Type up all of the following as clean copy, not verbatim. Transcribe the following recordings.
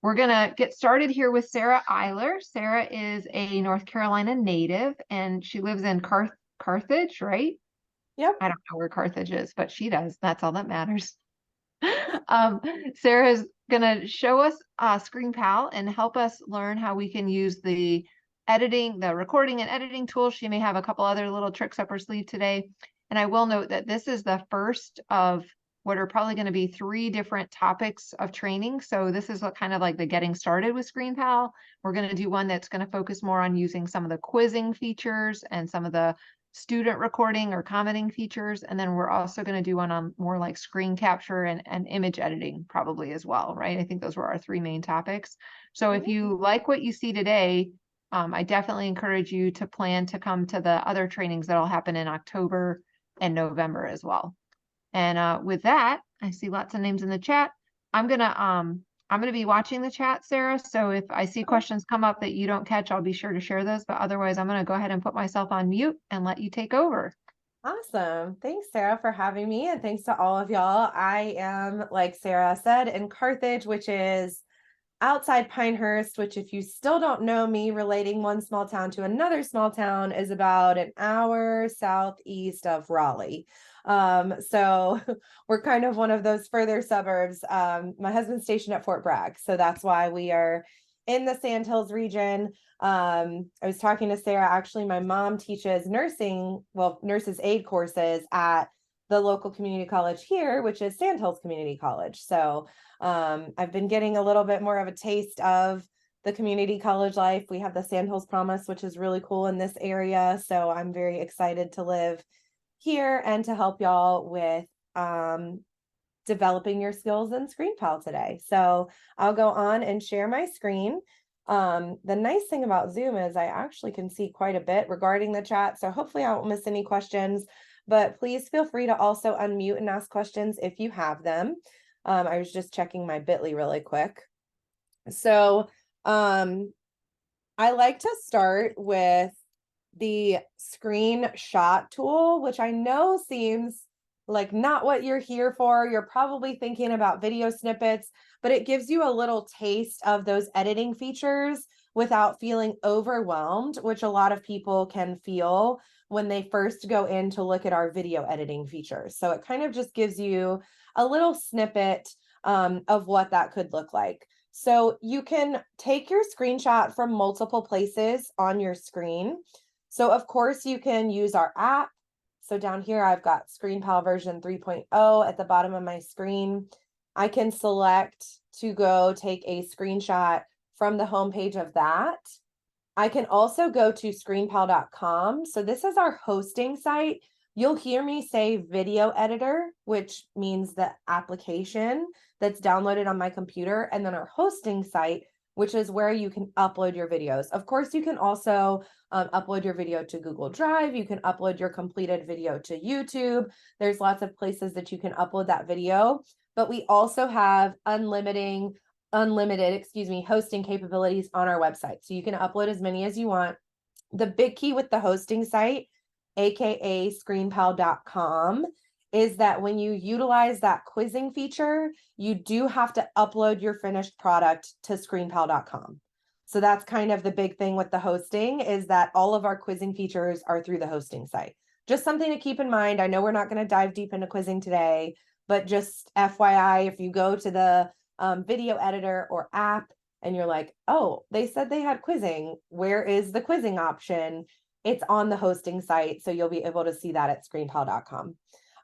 We're going to get started here with Sarah Eiler. Sarah is a North Carolina native, and she lives in Carthage, right? Yep. I don't know where Carthage is, but she does. That's all that matters. Sarah's going to show us ScreenPal and help us learn how we can use the recording and editing tools. She may have a couple other little tricks up her sleeve today. And I will note that this is the first of what are probably going to be 3 different topics of training. So this is kind of like the getting started with ScreenPal. We're going to do one that's going to focus more on using some of the quizzing features and some of the student recording or commenting features. And then we're also going to do one on more like screen capture and image editing probably as well, right? I think those were our 3 main topics. So if you like what you see today, I definitely encourage you to plan to come to the other trainings that'll happen in October and November as well. And with that, I see lots of names in the chat. I'm gonna be watching the chat, Sarah. So if I see questions come up that you don't catch, I'll be sure to share those. But otherwise, I'm gonna go ahead and put myself on mute and let you take over. Awesome. Thanks, Sarah, for having me. And thanks to all of y'all. I am, like Sarah said, in Carthage, which is outside Pinehurst, which, if you still don't know me, relating one small town to another small town, is about an hour southeast of Raleigh. So we're kind of one of those further suburbs. My husband's stationed at Fort Bragg, so that's why we are in the Sandhills region. I was talking to Sarah. Actually, my mom teaches nurses aid courses at the local community college here, which is Sandhills Community College. So I've been getting a little bit more of a taste of the community college life. We have the Sandhills Promise, which is really cool in this area. So I'm very excited to live here and to help y'all with developing your skills in ScreenPal today. So I'll go on and share my screen. The nice thing about Zoom is I actually can see quite a bit regarding the chat. So hopefully I won't miss any questions, but please feel free to also unmute and ask questions if you have them. I was just checking my Bitly really quick. So I like to start with the screenshot tool, which I know seems like not what you're here for. You're probably thinking about video snippets, but it gives you a little taste of those editing features without feeling overwhelmed, which a lot of people can feel when they first go in to look at our video editing features. So it kind of just gives you a little snippet of what that could look like. So you can take your screenshot from multiple places on your screen. So of course you can use our app. So down here, I've got ScreenPal version 3.0 at the bottom of my screen. I can select to go take a screenshot from the homepage of that. I can also go to ScreenPal.com. So this is our hosting site. You'll hear me say video editor, which means the application that's downloaded on my computer, and then our hosting site, which is where you can upload your videos. Of course, you can also upload your video to Google Drive. You can upload your completed video to YouTube. There's lots of places that you can upload that video, but we also have unlimited hosting capabilities on our website. So you can upload as many as you want. The big key with the hosting site, aka ScreenPal.com, is that when you utilize that quizzing feature, you do have to upload your finished product to ScreenPal.com. So that's kind of the big thing with the hosting, is that all of our quizzing features are through the hosting site. Just something to keep in mind. I know we're not going to dive deep into quizzing today, but just FYI, if you go to the video editor or app and you're like, oh, they said they had quizzing, where is the quizzing option? It's on the hosting site, so you'll be able to see that at ScreenPal.com.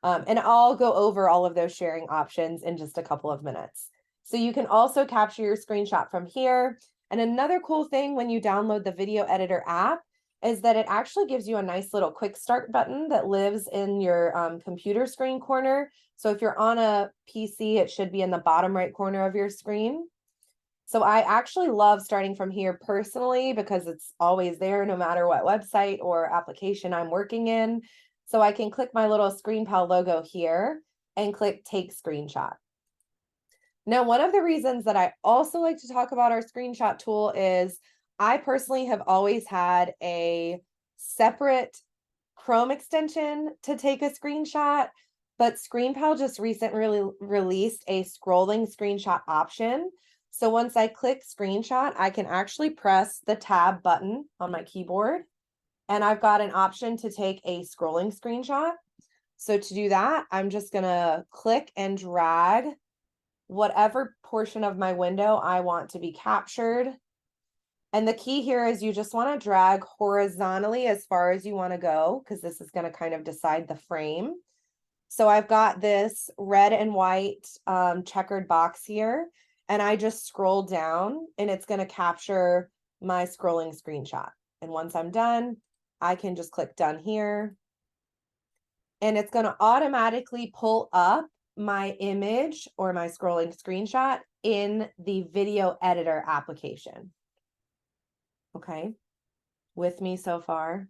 And I'll go over all of those sharing options in just a couple of minutes. So you can also capture your screenshot from here. And another cool thing when you download the video editor app is that it actually gives you a nice little quick start button that lives in your computer screen corner. So if you're on a PC, it should be in the bottom right corner of your screen. So I actually love starting from here personally because it's always there no matter what website or application I'm working in. So I can click my little ScreenPal logo here and click Take Screenshot. Now, one of the reasons that I also like to talk about our screenshot tool is I personally have always had a separate Chrome extension to take a screenshot, but ScreenPal just recently released a scrolling screenshot option. So once I click screenshot, I can actually press the tab button on my keyboard, and I've got an option to take a scrolling screenshot. So to do that, I'm just gonna click and drag whatever portion of my window I want to be captured. And the key here is you just want to drag horizontally as far as you want to go, because this is going to kind of decide the frame. So I've got this red and white checkered box here, and I just scroll down and it's going to capture my scrolling screenshot. And once I'm done, I can just click done here. And it's going to automatically pull up my image or my scrolling screenshot in the video editor application. Okay, with me so far?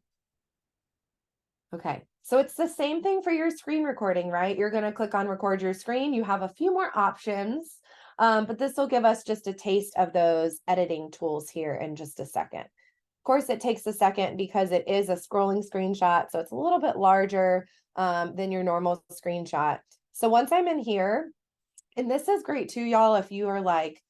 Okay, so it's the same thing for your screen recording, right? You're going to click on record your screen. You have a few more options, but this will give us just a taste of those editing tools here in just a second. Of course, it takes a second because it is a scrolling screenshot, so it's a little bit larger than your normal screenshot. So once I'm in here, and this is great too, y'all, if you are like,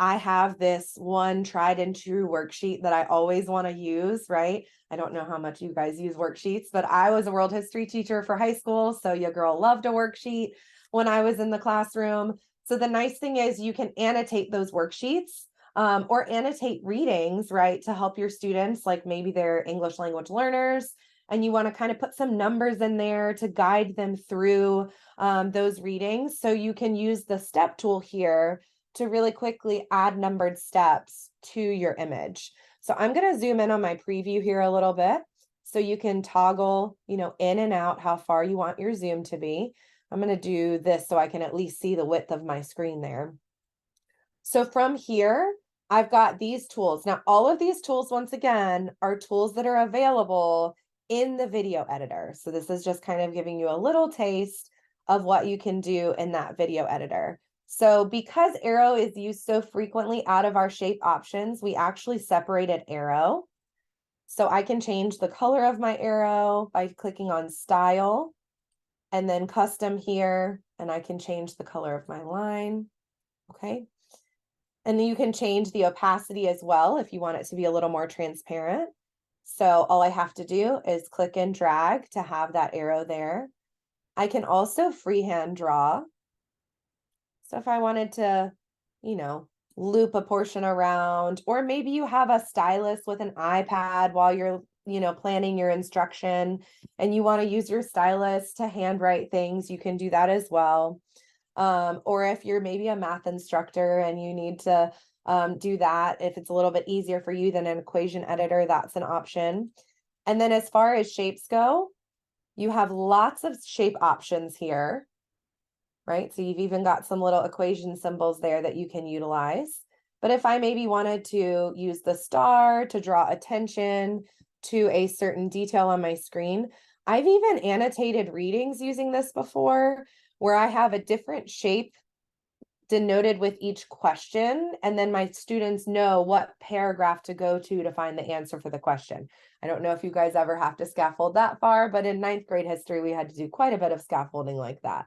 I have this one tried and true worksheet that I always want to use, right? I don't know how much you guys use worksheets, but I was a world history teacher for high school. So your girl loved a worksheet when I was in the classroom. So the nice thing is you can annotate those worksheets or annotate readings, right? To help your students, like maybe they're English language learners, and you want to kind of put some numbers in there to guide them through those readings. So you can use the step tool here to really quickly add numbered steps to your image. So I'm going to zoom in on my preview here a little bit so you can toggle, in and out how far you want your zoom to be. I'm going to do this so I can at least see the width of my screen there. So from here, I've got these tools. Now, all of these tools, once again, are tools that are available in the video editor. So this is just kind of giving you a little taste of what you can do in that video editor. So because arrow is used so frequently out of our shape options, we actually separated arrow. So I can change the color of my arrow by clicking on style and then custom here, and I can change the color of my line. Okay. And then you can change the opacity as well if you want it to be a little more transparent. So all I have to do is click and drag to have that arrow there. I can also freehand draw. So if I wanted to, loop a portion around, or maybe you have a stylus with an iPad while you're, planning your instruction and you want to use your stylus to handwrite things, you can do that as well. Or if you're maybe a math instructor and you need to do that, if it's a little bit easier for you than an equation editor, that's an option. And then as far as shapes go, you have lots of shape options here. Right? So you've even got some little equation symbols there that you can utilize. But if I maybe wanted to use the star to draw attention to a certain detail on my screen, I've even annotated readings using this before, where I have a different shape denoted with each question, and then my students know what paragraph to go to find the answer for the question. I don't know if you guys ever have to scaffold that far, but in 9th grade history, we had to do quite a bit of scaffolding like that.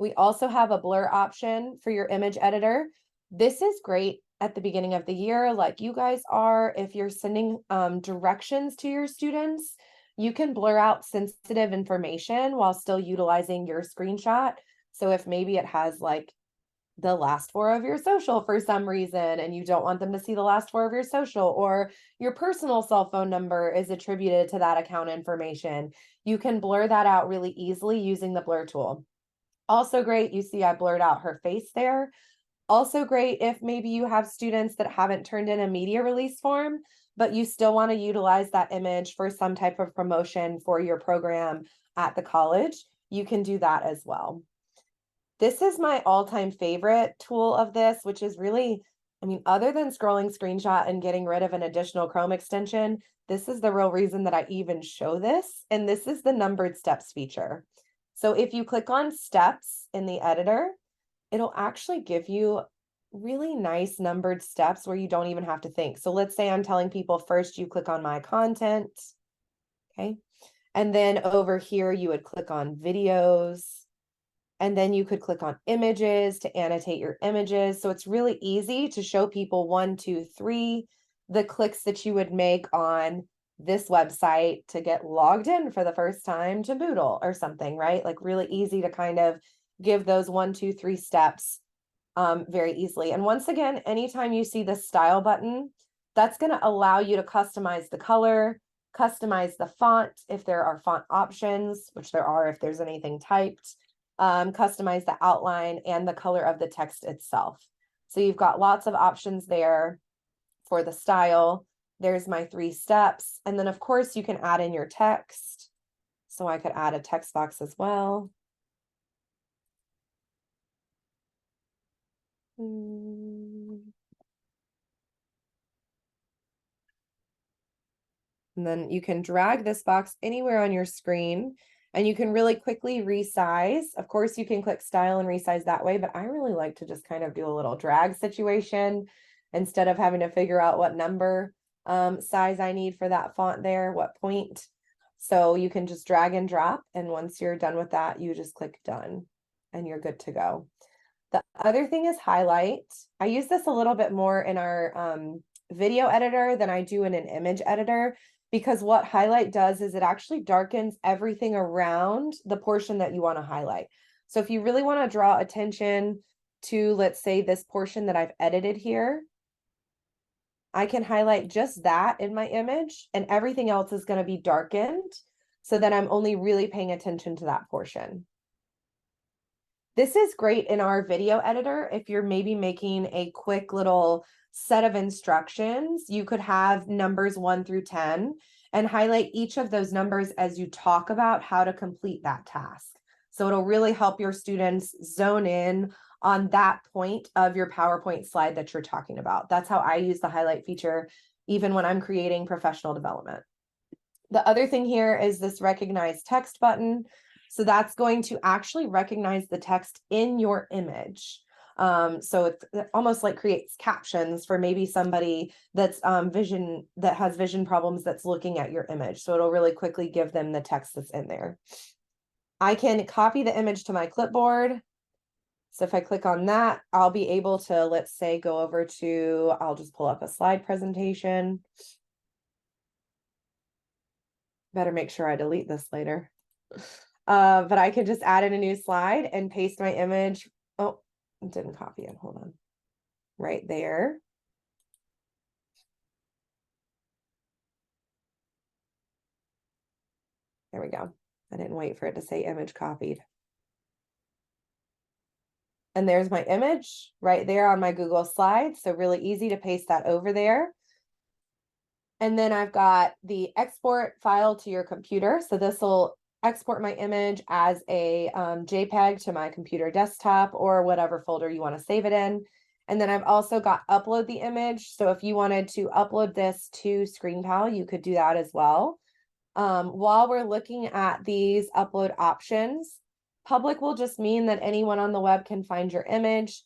We also have a blur option for your image editor. This is great at the beginning of the year, like you guys are. If you're sending directions to your students, you can blur out sensitive information while still utilizing your screenshot. So if maybe it has like the last 4 of your social for some reason, and you don't want them to see the last 4 of your social, or your personal cell phone number is attributed to that account information, you can blur that out really easily using the blur tool. Also great, you see I blurred out her face there. Also great if maybe you have students that haven't turned in a media release form, but you still want to utilize that image for some type of promotion for your program at the college, you can do that as well. This is my all-time favorite tool of this, which is really, other than scrolling screenshot and getting rid of an additional Chrome extension, this is the real reason that I even show this, and this is the numbered steps feature. So if you click on steps in the editor, it'll actually give you really nice numbered steps where you don't even have to think. So let's say I'm telling people first you click on my content, okay? And then over here you would click on videos. And then you could click on images to annotate your images. So it's really easy to show people 1, 2, 3, the clicks that you would make on this website to get logged in for the first time to Moodle or something, right? Like really easy to kind of give those 1, 2, 3 steps very easily. And once again, anytime you see the style button, that's going to allow you to customize the color, customize the font if there are font options, which there are if there's anything typed, customize the outline and the color of the text itself. So you've got lots of options there for the style. There's my 3 steps. And then of course you can add in your text. So I could add a text box as well. And then you can drag this box anywhere on your screen and you can really quickly resize. Of course, you can click style and resize that way, but I really like to just kind of do a little drag situation instead of having to figure out what number size I need for that font there, what point. So you can just drag and drop. And once you're done with that, you just click done and you're good to go. The other thing is highlight. I use this a little bit more in our video editor than I do in an image editor, because what highlight does is it actually darkens everything around the portion that you want to highlight. So if you really want to draw attention to, let's say, this portion that I've edited here, I can highlight just that in my image and everything else is going to be darkened so that I'm only really paying attention to that portion. This is great in our video editor. If you're maybe making a quick little set of instructions, you could have numbers 1 through 10 and highlight each of those numbers as you talk about how to complete that task. So it'll really help your students zone in on that point of your PowerPoint slide that you're talking about. That's how I use the highlight feature, even when I'm creating professional development. The other thing here is this recognize text button. So that's going to actually recognize the text in your image. So it's almost like creates captions for maybe somebody that's that has vision problems that's looking at your image. So it'll really quickly give them the text that's in there. I can copy the image to my clipboard. So if I click on that, I'll be able to, let's say, go over to, I'll just pull up a slide presentation. Better make sure I delete this later. But I could just add in a new slide and paste my image. Oh, it didn't copy it. Hold on. Right there. There we go. I didn't wait for it to say image copied. And there's my image right there on my Google Slides. So really easy to paste that over there. And then I've got the export file to your computer. So this will export my image as a JPEG to my computer desktop or whatever folder you want to save it in. And then I've also got upload the image. So if you wanted to upload this to ScreenPal, you could do that as well. While we're looking at these upload options, public will just mean that anyone on the web can find your image.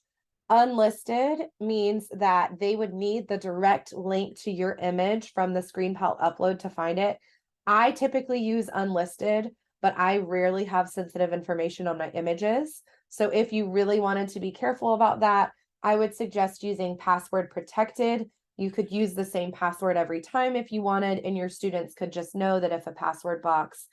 Unlisted means that they would need the direct link to your image from the ScreenPal upload to find it. I typically use unlisted, but I rarely have sensitive information on my images. So if you really wanted to be careful about that, I would suggest using password protected. You could use the same password every time if you wanted, and your students could just know that if a password box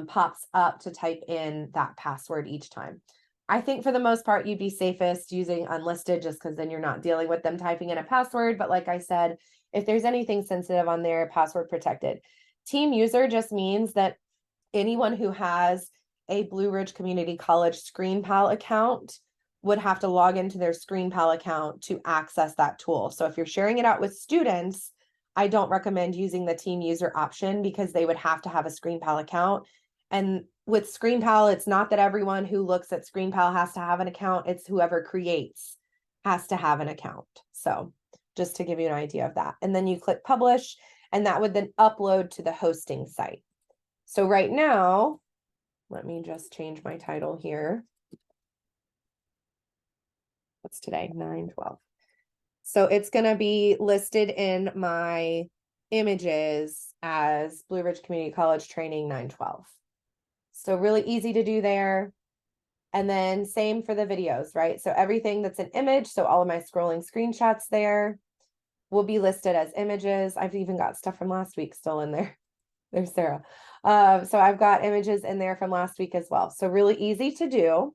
pops up to type in that password each time. I think for the most part, you'd be safest using unlisted just because then you're not dealing with them typing in a password. But like I said, if there's anything sensitive on there, password protected. Team user just means that anyone who has a Blue Ridge Community College ScreenPal account would have to log into their ScreenPal account to access that tool. So if you're sharing it out with students, I don't recommend using the team user option because they would have to have a ScreenPal account. And with ScreenPal, it's not that everyone who looks at ScreenPal has to have an account. It's whoever creates has to have an account. So just to give you an idea of that. And then you click publish, and that would then upload to the hosting site. So right now, let me just change my title here. What's today? 9/12. So it's going to be listed in my images as Blue Ridge Community College Training 9/12. So really easy to do there. And then same for the videos, right? So everything that's an image, so all of my scrolling screenshots there will be listed as images. I've even got stuff from last week still in there. There's Sarah. So I've got images in there from last week as well. So really easy to do,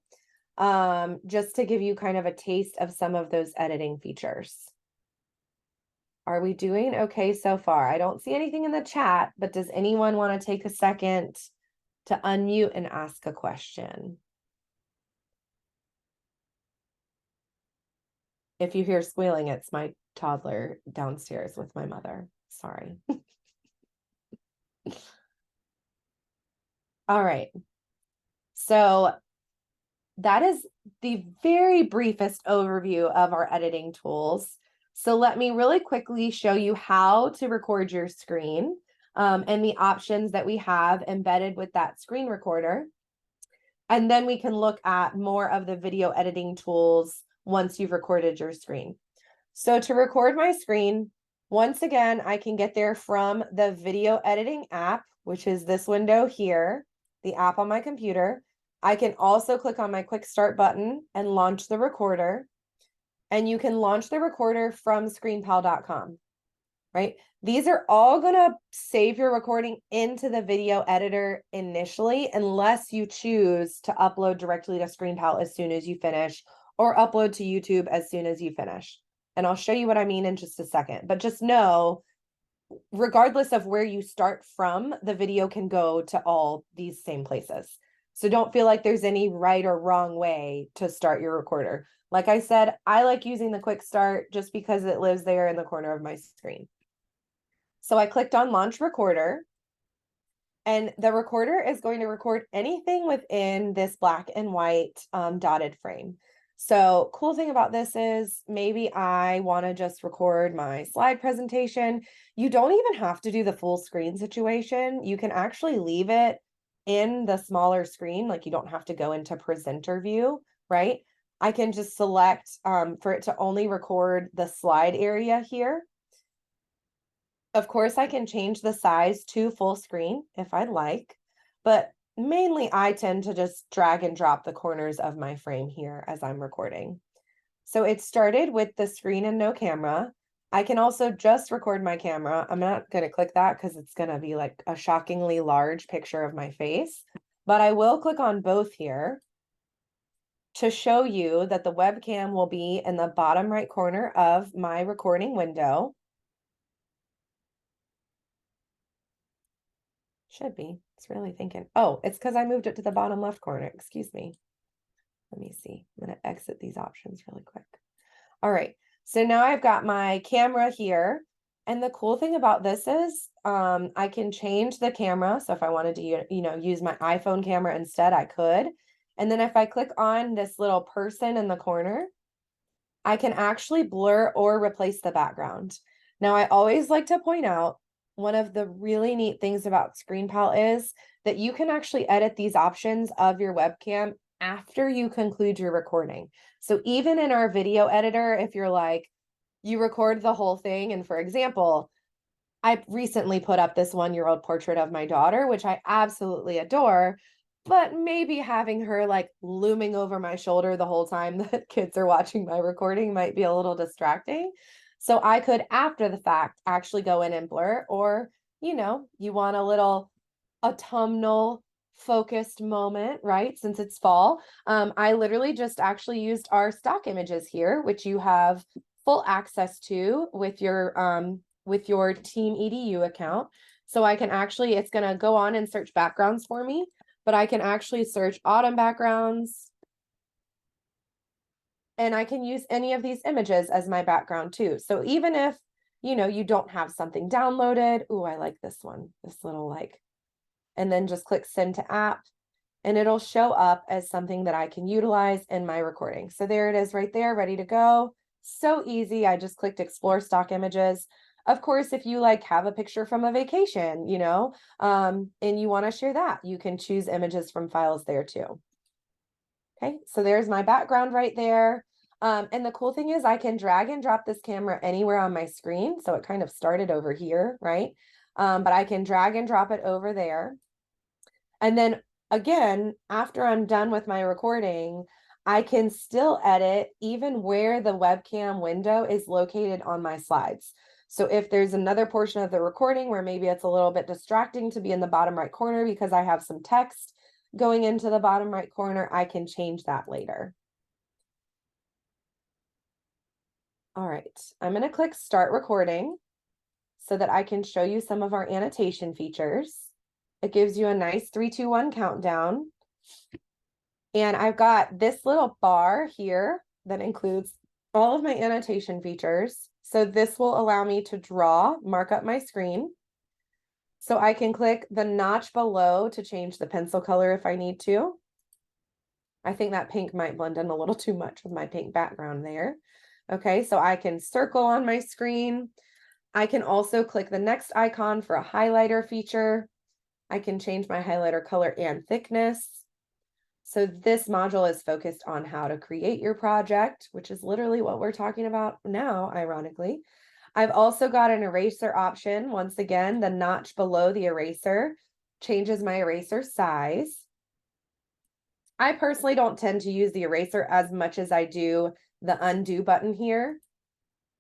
just to give you kind of a taste of some of those editing features. Are we doing okay so far? I don't see anything in the chat, but does anyone want to take a second to unmute and ask a question? If you hear squealing, it's my toddler downstairs with my mother. Sorry. All right. So that is the very briefest overview of our editing tools. So let me really quickly show you how to record your screen, and the options that we have embedded with that screen recorder. And then we can look at more of the video editing tools once you've recorded your screen. So to record my screen, once again, I can get there from the video editing app, which is this window here, the app on my computer. I can also click on my quick start button and launch the recorder. And you can launch the recorder from ScreenPal.com, right? These are all going to save your recording into the video editor initially, unless you choose to upload directly to ScreenPal as soon as you finish, or upload to YouTube as soon as you finish. And I'll show you what I mean in just a second, but just know, regardless of where you start from, the video can go to all these same places. So don't feel like there's any right or wrong way to start your recorder. Like I said, I like using the quick start just because it lives there in the corner of my screen. So I clicked on launch recorder, and the recorder is going to record anything within this black and white dotted frame. So cool thing about this is maybe I want to just record my slide presentation. You don't even have to do the full screen situation. You can actually leave it in the smaller screen. Like you don't have to go into presenter view, right? I can just select for it to only record the slide area here. Of course, I can change the size to full screen if I'd like, but mainly I tend to just drag and drop the corners of my frame here as I'm recording. So it started with the screen and no camera. I can also just record my camera. I'm not going to click that because it's going to be like a shockingly large picture of my face, but I will click on both here to show you that the webcam will be in the bottom right corner of my recording window. Should be. It's really thinking. Oh, it's because I moved it to the bottom left corner. Excuse me. Let me see. I'm going to exit these options really quick. All right. So now I've got my camera here. And the cool thing about this is I can change the camera. So if I wanted to, use my iPhone camera instead, I could. And then if I click on this little person in the corner, I can actually blur or replace the background. Now, I always like to point out, one of the really neat things about ScreenPal is that you can actually edit these options of your webcam after you conclude your recording. So even in our video editor, if you're like, you record the whole thing, and for example, I recently put up this 1-year-old portrait of my daughter, which I absolutely adore, but maybe having her like looming over my shoulder the whole time that kids are watching my recording might be a little distracting. So I could, after the fact, actually go in and blur, or, you want a little autumnal focused moment, right? Since it's fall. I literally just actually used our stock images here, which you have full access to with your Team EDU account. So I can actually, it's going to go on and search backgrounds for me, but I can actually search autumn backgrounds. And I can use any of these images as my background too. So even if, you don't have something downloaded, ooh, I like this one, this little like, and then just click send to app, and it'll show up as something that I can utilize in my recording. So there it is right there, ready to go. So easy. I just clicked explore stock images. Of course, if you like have a picture from a vacation, and you want to share that, you can choose images from files there too. Okay, so there's my background right there. And the cool thing is I can drag and drop this camera anywhere on my screen. So it kind of started over here, right? But I can drag and drop it over there. And then again, after I'm done with my recording, I can still edit even where the webcam window is located on my slides. So if there's another portion of the recording where maybe it's a little bit distracting to be in the bottom right corner because I have some text going into the bottom right corner, I can change that later. All right, I'm going to click start recording so that I can show you some of our annotation features. It gives you a nice 3, 2, 1 countdown. And I've got this little bar here that includes all of my annotation features. So this will allow me to mark up my screen. So I can click the notch below to change the pencil color if I need to. I think that pink might blend in a little too much with my pink background there. Okay, so I can circle on my screen. I can also click the next icon for a highlighter feature. I can change my highlighter color and thickness. So this module is focused on how to create your project, which is literally what we're talking about now, ironically. I've also got an eraser option. Once again, the notch below the eraser changes my eraser size. I personally don't tend to use the eraser as much as I do the undo button here.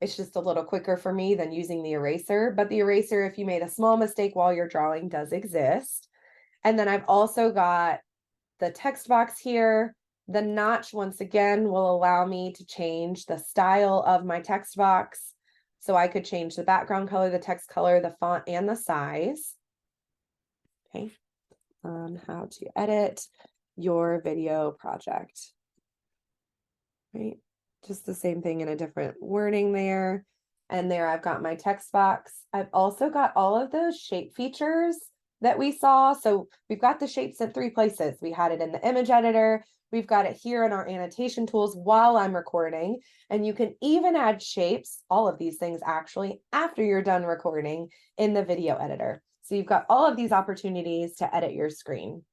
It's just a little quicker for me than using the eraser, but the eraser, if you made a small mistake while you're drawing, does exist. And then I've also got the text box here. The notch, once again, will allow me to change the style of my text box. So I could change the background color, the text color, the font, and the size. Okay, how to edit your video project. Right, just the same thing in a different wording there. And there I've got my text box. I've also got all of those shape features that we saw. So we've got the shapes in 3 places. We had it in the image editor. We've got it here in our annotation tools while I'm recording. And you can even add shapes, all of these things actually, after you're done recording in the video editor. So you've got all of these opportunities to edit your screen.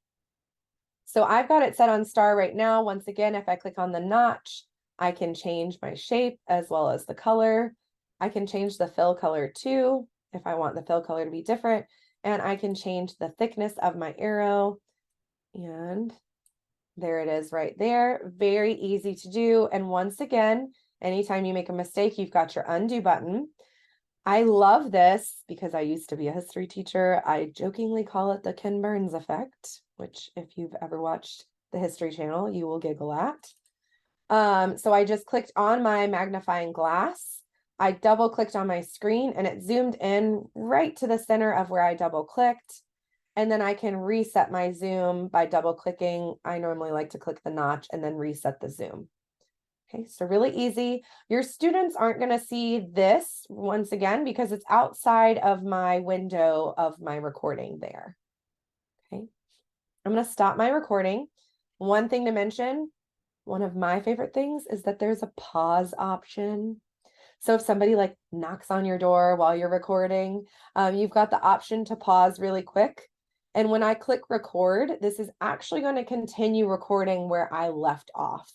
So I've got it set on star right now. Once again, if I click on the notch, I can change my shape as well as the color. I can change the fill color too, if I want the fill color to be different. And I can change the thickness of my arrow. And there it is right there. Very easy to do. And once again, anytime you make a mistake, you've got your undo button. I love this because I used to be a history teacher. I jokingly call it the Ken Burns effect, which if you've ever watched the History Channel, you will giggle at. So I just clicked on my magnifying glass. I double clicked on my screen and it zoomed in right to the center of where I double clicked. And then I can reset my zoom by double clicking. I normally like to click the notch and then reset the zoom. Okay, so really easy. Your students aren't going to see this once again because it's outside of my window of my recording there. Okay, I'm going to stop my recording. One thing to mention, one of my favorite things is that there's a pause option. So if somebody like knocks on your door while you're recording, you've got the option to pause really quick. And when I click record, this is actually going to continue recording where I left off.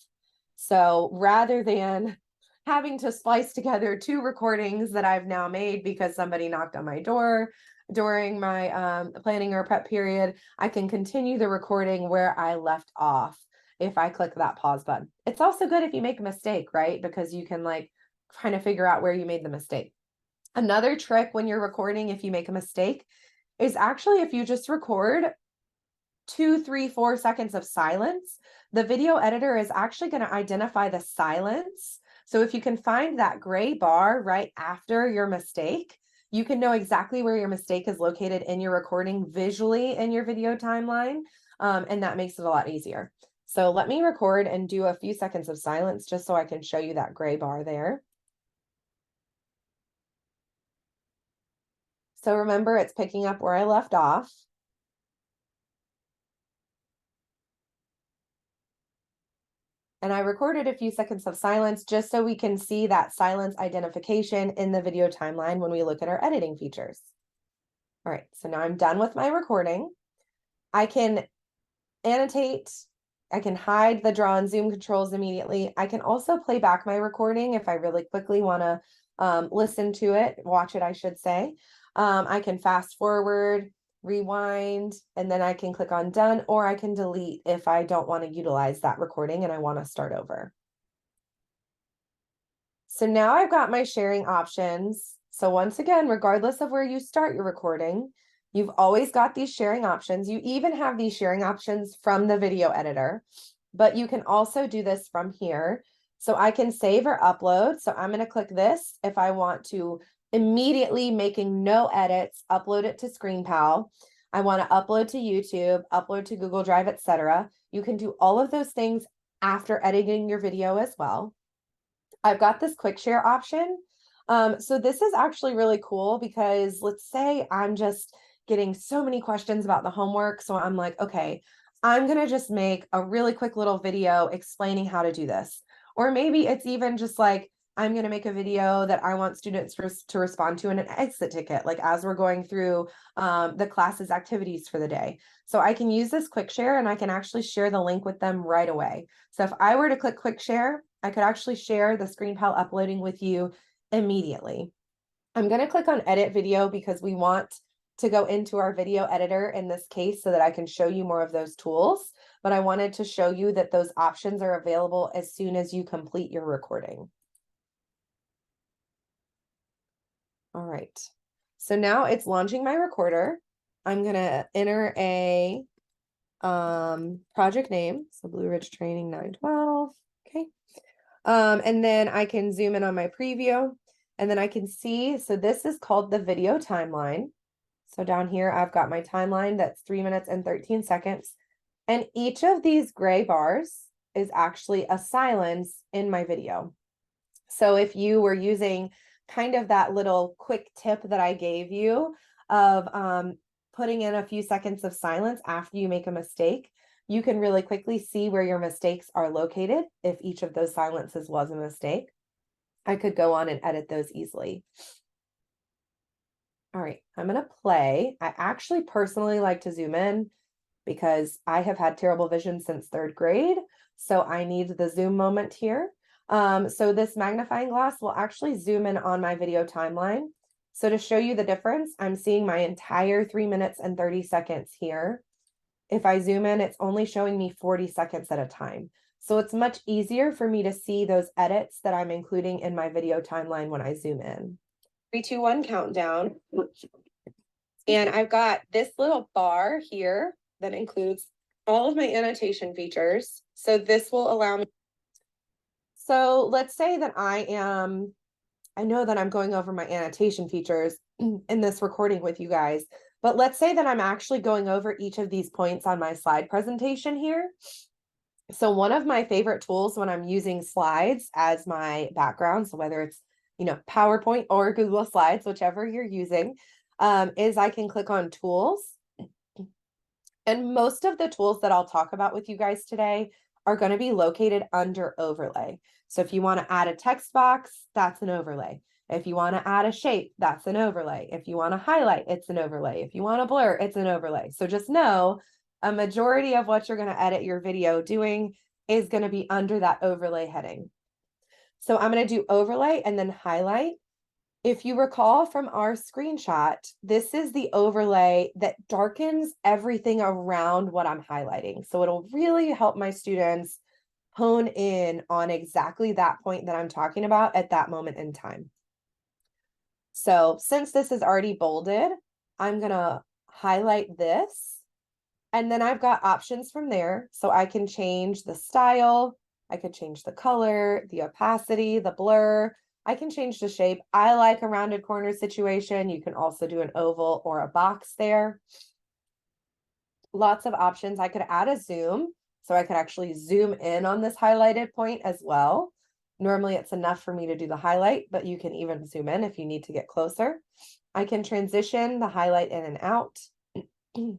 So rather than having to splice together 2 recordings that I've now made because somebody knocked on my door during my planning or prep period, I can continue the recording where I left off if I click that pause button. It's also good if you make a mistake, right? Because you can like trying to figure out where you made the mistake. Another trick when you're recording, if you make a mistake, is actually if you just record 2, 3, 4 seconds of silence, the video editor is actually going to identify the silence. So if you can find that gray bar right after your mistake, you can know exactly where your mistake is located in your recording visually in your video timeline. And that makes it a lot easier. So let me record and do a few seconds of silence just so I can show you that gray bar there. So remember, it's picking up where I left off. And I recorded a few seconds of silence just so we can see that silence identification in the video timeline when we look at our editing features. All right, so now I'm done with my recording. I can annotate, I can hide the draw and zoom controls immediately. I can also play back my recording if I really quickly want to listen to it, watch it, I should say. I can fast forward, rewind, and then I can click on done, or I can delete if I don't want to utilize that recording and I want to start over. So now I've got my sharing options. So once again, regardless of where you start your recording, you've always got these sharing options. You even have these sharing options from the video editor, but you can also do this from here. So I can save or upload. So I'm going to click this if I want to immediately, making no edits, upload it to ScreenPal. I want to upload to YouTube, upload to Google Drive, etc. You can do all of those things after editing your video as well. I've got this quick share option. So this is actually really cool because let's say I'm just getting so many questions about the homework. So I'm like, okay, I'm going to just make a really quick little video explaining how to do this. Or maybe it's even just like, I'm going to make a video that I want students to respond to in an exit ticket, like as we're going through the class's activities for the day. So I can use this quick share and I can actually share the link with them right away. So if I were to click quick share, I could actually share the ScreenPal uploading with you immediately. I'm going to click on edit video because we want to go into our video editor in this case so that I can show you more of those tools. But I wanted to show you that those options are available as soon as you complete your recording. All right. So now it's launching my recorder. I'm going to enter a project name. So Blue Ridge Training 912. Okay. And then I can zoom in on my preview and then I can see, so this is called the video timeline. So down here, I've got my timeline that's 3 minutes and 13 seconds. And each of these gray bars is actually a silence in my video. So if you were using kind of that little quick tip that I gave you of putting in a few seconds of silence after you make a mistake, you can really quickly see where your mistakes are located if each of those silences was a mistake. I could go on and edit those easily. All right, I'm going to play. I actually personally like to zoom in because I have had terrible vision since 3rd grade. So I need the zoom moment here. So this magnifying glass will actually zoom in on my video timeline. So to show you the difference, I'm seeing my entire 3 minutes and 30 seconds here. If I zoom in, it's only showing me 40 seconds at a time. So it's much easier for me to see those edits that I'm including in my video timeline when I zoom in. 3, 2, 1 countdown. And I've got this little bar here that includes all of my annotation features. So this will allow me. So let's say that I know that I'm going over my annotation features in this recording with you guys, but let's say that I'm actually going over each of these points on my slide presentation here. So one of my favorite tools when I'm using slides as my background, so whether it's, PowerPoint or Google Slides, whichever you're using, is I can click on tools. And most of the tools that I'll talk about with you guys today are going to be located under overlay. So if you want to add a text box, that's an overlay. If you want to add a shape, that's an overlay. If you want to highlight, it's an overlay. If you want to blur, it's an overlay. So just know a majority of what you're going to edit your video doing is going to be under that overlay heading. So I'm going to do overlay and then highlight. If you recall from our screenshot, this is the overlay that darkens everything around what I'm highlighting. So it'll really help my students hone in on exactly that point that I'm talking about at that moment in time. So since this is already bolded, I'm going to highlight this. And then I've got options from there. So I can change the style. I could change the color, the opacity, the blur. I can change the shape. I like a rounded corner situation. You can also do an oval or a box there. Lots of options. I could add a zoom. So I could actually zoom in on this highlighted point as well. Normally it's enough for me to do the highlight, but you can even zoom in if you need to get closer. I can transition the highlight in and out. And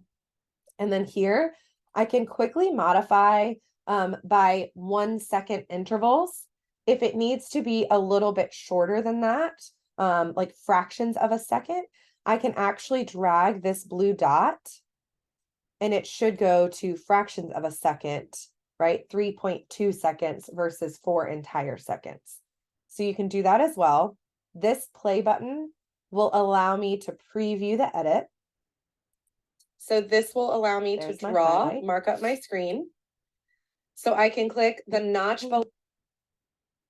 then here, I can quickly modify by 1 second intervals. If it needs to be a little bit shorter than that, like fractions of a second, I can actually drag this blue dot and it should go to fractions of a second, right? 3.2 seconds versus 4 entire seconds. So you can do that as well. This play button will allow me to preview the edit. So this will allow me to draw, mark up my screen. So I can click the notch below.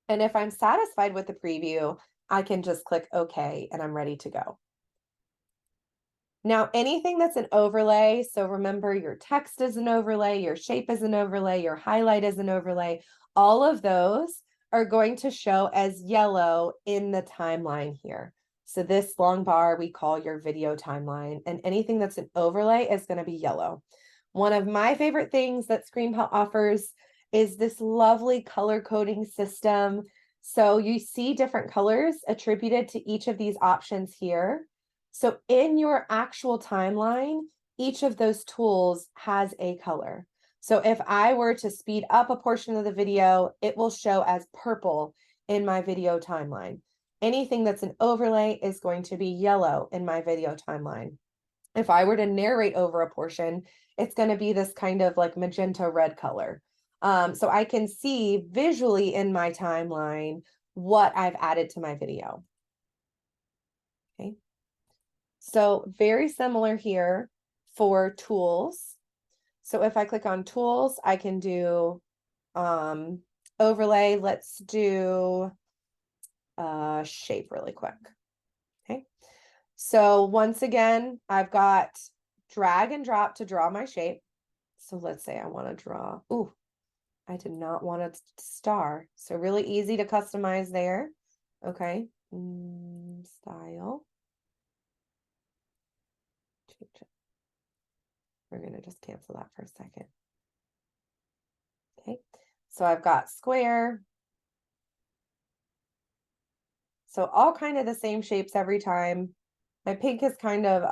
And if I'm satisfied with the preview, I can just click OK and I'm ready to go. Now, anything that's an overlay, so remember your text is an overlay, your shape is an overlay, your highlight is an overlay, all of those are going to show as yellow in the timeline here. So this long bar we call your video timeline, and anything that's an overlay is going to be yellow. One of my favorite things that ScreenPal offers is this lovely color coding system. So you see different colors attributed to each of these options here. So in your actual timeline, each of those tools has a color. So if I were to speed up a portion of the video, it will show as purple in my video timeline. Anything that's an overlay is going to be yellow in my video timeline. If I were to narrate over a portion, it's going to be this kind of like magenta red color. So I can see visually in my timeline what I've added to my video. Okay. So very similar here for tools. So if I click on tools, I can do overlay. Let's do shape really quick. Okay. So once again, I've got drag and drop to draw my shape. So let's say I want to draw, ooh, I did not want a star. So really easy to customize there. Okay. Style. We're going to just cancel that for a second. Okay, so I've got square. So all kind of the same shapes every time. My pink is kind of,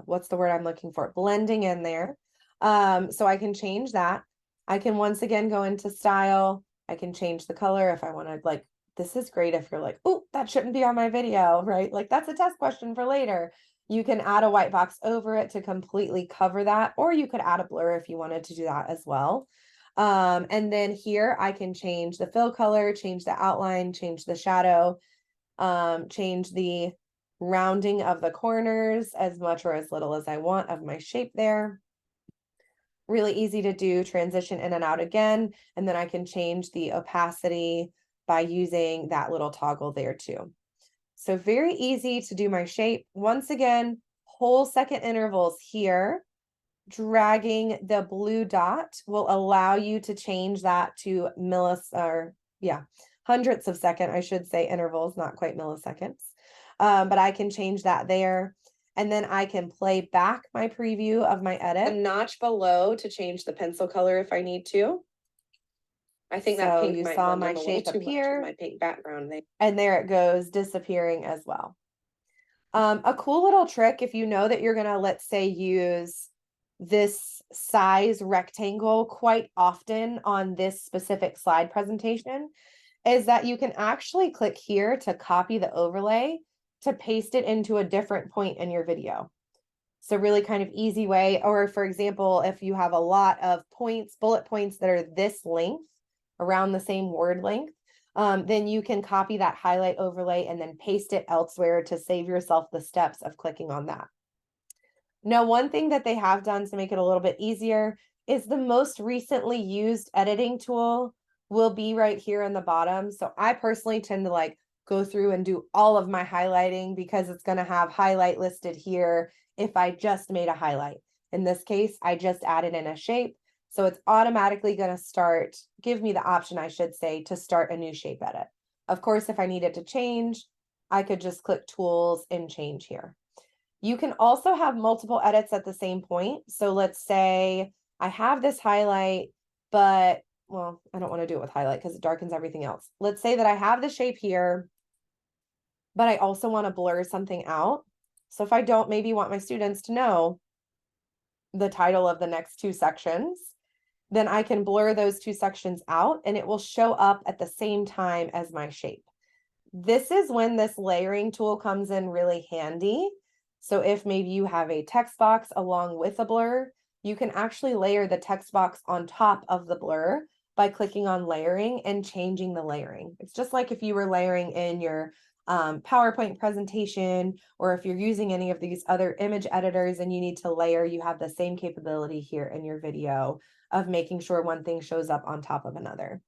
what's the word I'm looking for? Blending in there. So I can change that. I can once again go into style. I can change the color if I want to, like, this is great if you're like, oh, that shouldn't be on my video, right? Like that's a test question for later. You can add a white box over it to completely cover that, or you could add a blur if you wanted to do that as well. And then here I can change the fill color, change the outline, change the shadow, change the rounding of the corners as much or as little as I want of my shape there. Really easy to do, transition in and out again, and then I can change the opacity by using that little toggle there too. So very easy to do my shape. Once again, whole second intervals here. Dragging the blue dot will allow you to change that to hundredths of second, I should say, intervals, not quite milliseconds. But I can change that there. And then I can play back my preview of my edit. A notch below to change the pencil color if I need to. I think that pink you saw my shape appear, my pink background there. And there it goes, disappearing as well. A cool little trick, if you know that you're gonna, let's say, use this size rectangle quite often on this specific slide presentation, is that you can actually click here to copy the overlay to paste it into a different point in your video. So really kind of easy way. Or for example, if you have a lot of points, bullet points that are this length, around the same word length, then you can copy that highlight overlay and then paste it elsewhere to save yourself the steps of clicking on that. Now, one thing that they have done to make it a little bit easier is the most recently used editing tool will be right here in the bottom. So I personally tend to like go through and do all of my highlighting because it's going to have highlight listed here if I just made a highlight. In this case, I just added in a shape. So it's automatically going to give me the option, I should say, to start a new shape edit. Of course, if I needed to change, I could just click tools and change here. You can also have multiple edits at the same point. So let's say I have this highlight, but, well, I don't want to do it with highlight because it darkens everything else. Let's say that I have the shape here, but I also want to blur something out. So if I don't maybe want my students to know the title of the next two sections, then I can blur those two sections out and it will show up at the same time as my shape. This is when this layering tool comes in really handy. So if maybe you have a text box along with a blur, you can actually layer the text box on top of the blur by clicking on layering and changing the layering. It's just like if you were layering in your PowerPoint presentation, or if you're using any of these other image editors and you need to layer, you have the same capability here in your video of making sure one thing shows up on top of another.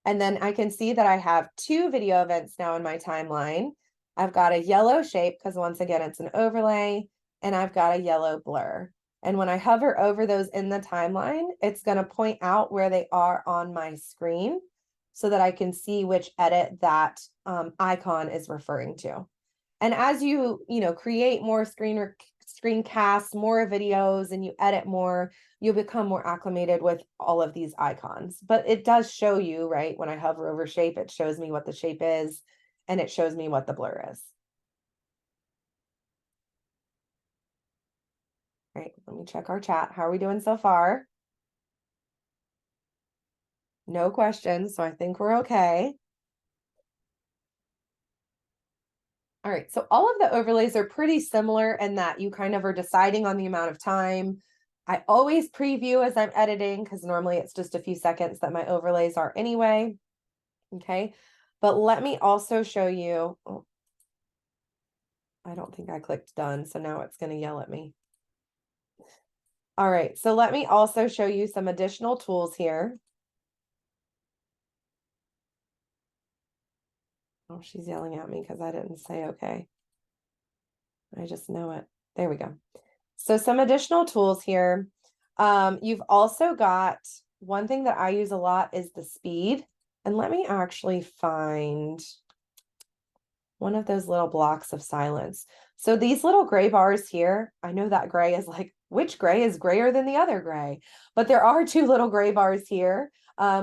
And then I can see that I have 2 video events now in my timeline. I've got a yellow shape because once again, it's an overlay, and I've got a yellow blur. And when I hover over those in the timeline, it's going to point out where they are on my screen so that I can see which edit that icon is referring to. And as you create more screencasts, more videos, and you edit more, you'll become more acclimated with all of these icons. But it does show you, right? When I hover over shape, it shows me what the shape is, and it shows me what the blur is. All right, let me check our chat. How are we doing so far? No questions, so I think we're okay. All right, so all of the overlays are pretty similar in that you kind of are deciding on the amount of time. I always preview as I'm editing because normally it's just a few seconds that my overlays are anyway. Okay, but let me also show you. Oh, I don't think I clicked done, so now it's going to yell at me. All right, so let me also show you some additional tools here. Oh, she's yelling at me because I didn't say okay. I just know it. There we go. So some additional tools here. You've also got one thing that I use a lot is the speed. And let me actually find one of those little blocks of silence. So these little gray bars here, I know that gray is like, which gray is grayer than the other gray? But there are 2 little gray bars here,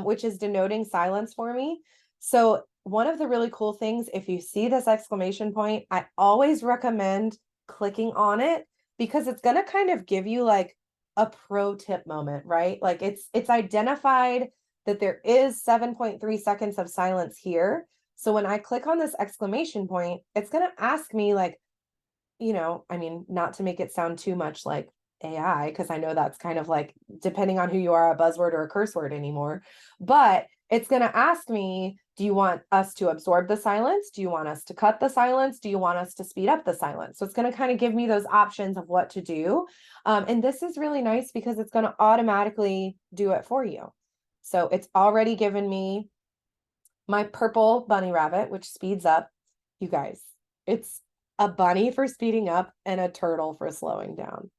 which is denoting silence for me. So one of the really cool things, if you see this exclamation point, I always recommend clicking on it because it's going to kind of give you like a pro tip moment, right? Like it's identified that there is 7.3 seconds of silence here. So when I click on this exclamation point, it's going to ask me like, I mean, not to make it sound too much like AI, because I know that's kind of like, depending on who you are, a buzzword or a curse word anymore, but it's going to ask me, do you want us to absorb the silence? Do you want us to cut the silence? Do you want us to speed up the silence? So it's going to kind of give me those options of what to do. And this is really nice because it's going to automatically do it for you. So it's already given me my purple bunny rabbit, which speeds up. You guys, it's a bunny for speeding up and a turtle for slowing down.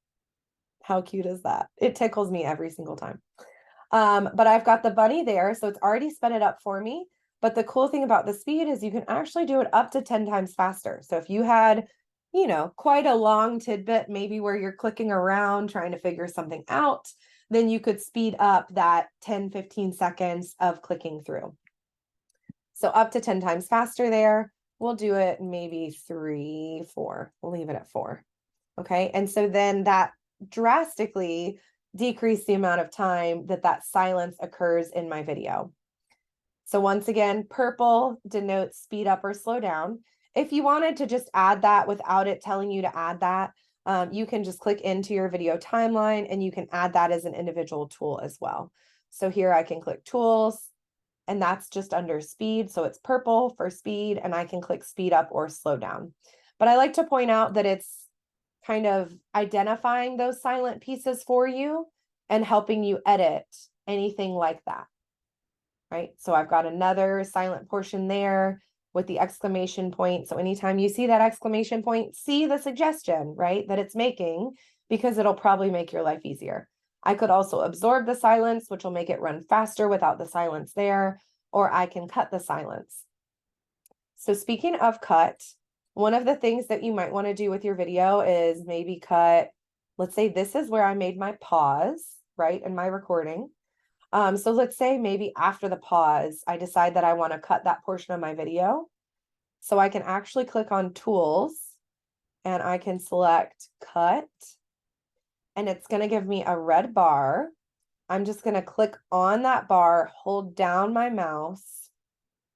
How cute is that? It tickles me every single time. But I've got the bunny there, so it's already sped it up for me. But the cool thing about the speed is you can actually do it up to 10 times faster. So if you had, quite a long tidbit, maybe where you're clicking around trying to figure something out, then you could speed up that 10, 15 seconds of clicking through. So up to 10 times faster there. We'll do it maybe 3, 4. We'll leave it at 4. Okay. And so then that drastically decrease the amount of time that silence occurs in my video. So once again, purple denotes speed up or slow down. If you wanted to just add that without it telling you to add that, you can just click into your video timeline and you can add that as an individual tool as well. So here I can click tools, and that's just under speed. So it's purple for speed, and I can click speed up or slow down. But I like to point out that it's kind of identifying those silent pieces for you and helping you edit anything like that, right? So I've got another silent portion there with the exclamation point. So anytime you see that exclamation point, see the suggestion, right, that it's making, because it'll probably make your life easier. I could also absorb the silence, which will make it run faster without the silence there, or I can cut the silence. So speaking of cut, one of the things that you might want to do with your video is maybe cut, let's say this is where I made my pause, right, in my recording. So let's say maybe after the pause, I decide that I want to cut that portion of my video. So I can actually click on tools and I can select cut, and it's going to give me a red bar. I'm just going to click on that bar, hold down my mouse,